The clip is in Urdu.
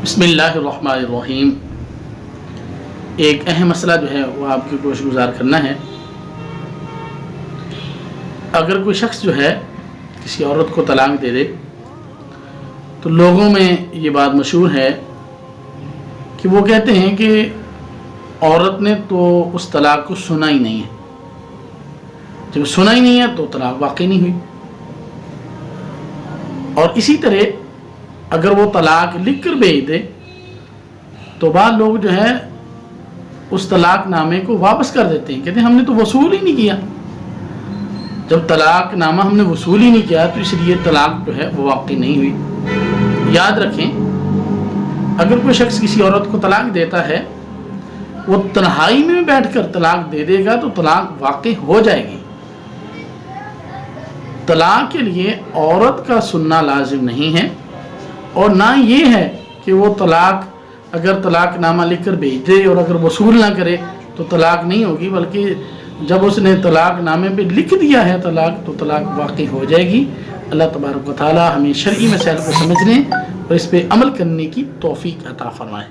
بسم اللہ الرحمن الرحیم۔ ایک اہم مسئلہ جو ہے وہ آپ کی گوش گزار کرنا ہے۔ اگر کوئی شخص جو ہے کسی عورت کو طلاق دے دے تو لوگوں میں یہ بات مشہور ہے کہ وہ کہتے ہیں کہ عورت نے تو اس طلاق کو سنا ہی نہیں ہے، جب سنا ہی نہیں ہے تو طلاق واقع نہیں ہوئی۔ اور اسی طرح اگر وہ طلاق لکھ کر بھیج دے تو بعض لوگ جو ہے اس طلاق نامے کو واپس کر دیتے ہیں، کہتے ہیں ہم نے تو وصول ہی نہیں کیا۔ جب طلاق نامہ ہم نے وصول ہی نہیں کیا تو اس لیے طلاق جو ہے وہ واقع نہیں ہوئی۔ یاد رکھیں، اگر کوئی شخص کسی عورت کو طلاق دیتا ہے، وہ تنہائی میں بیٹھ کر طلاق دے دے گا تو طلاق واقع ہو جائے گی۔ طلاق کے لیے عورت کا سننا لازم نہیں ہے، اور نہ یہ ہے کہ وہ طلاق اگر طلاق نامہ لکھ کر بھیج دے اور اگر وصول نہ کرے تو طلاق نہیں ہوگی، بلکہ جب اس نے طلاق نامے پہ لکھ دیا ہے طلاق تو طلاق واقع ہو جائے گی۔ اللہ تبارک و تعالی ہمیں شرعی مسائل کو سمجھنے اور اس پہ عمل کرنے کی توفیق عطا فرمائے۔